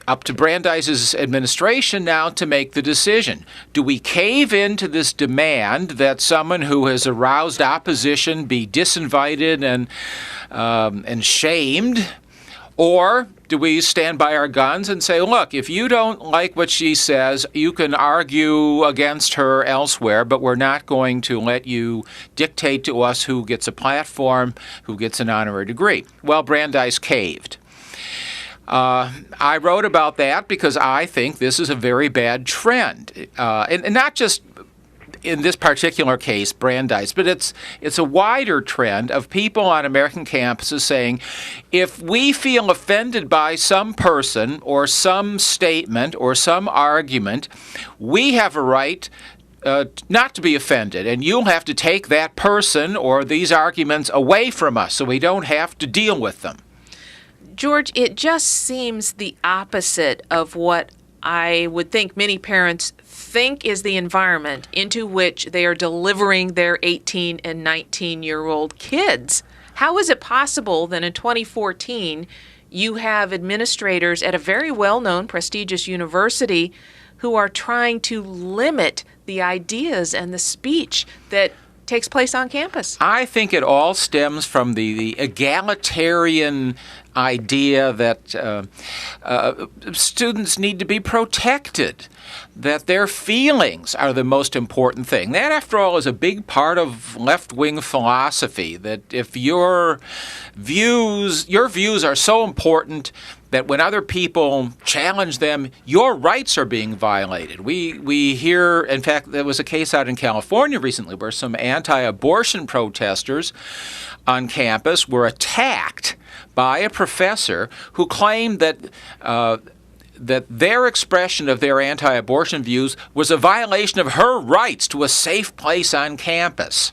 up to Brandeis's administration now to make the decision. Do we cave into this demand that someone who has aroused opposition be disinvited and shamed? Or do we stand by our guns and say, look, if you don't like what she says, you can argue against her elsewhere, but we're not going to let you dictate to us who gets a platform, who gets an honorary degree? Well, Brandeis caved. I wrote about that because I think this is a very bad trend. And not just in this particular case, Brandeis, but it's a wider trend of people on American campuses saying, if we feel offended by some person or some statement or some argument, we have a right not to be offended, and you'll have to take that person or these arguments away from us so we don't have to deal with them. George, it just seems the opposite of what I would think many parents think is the environment into which they are delivering their 18 and 19-year-old kids. How is it possible that in 2014 you have administrators at a very well-known, prestigious university who are trying to limit the ideas and the speech that takes place on campus? I think it all stems from the egalitarian idea that students need to be protected, that their feelings are the most important thing. That, after all, is a big part of left-wing philosophy, that if your views are so important that when other people challenge them, your rights are being violated. We hear, in fact, there was a case out in California recently where some anti-abortion protesters on campus were attacked by a professor who claimed that their expression of their anti-abortion views was a violation of her rights to a safe place on campus.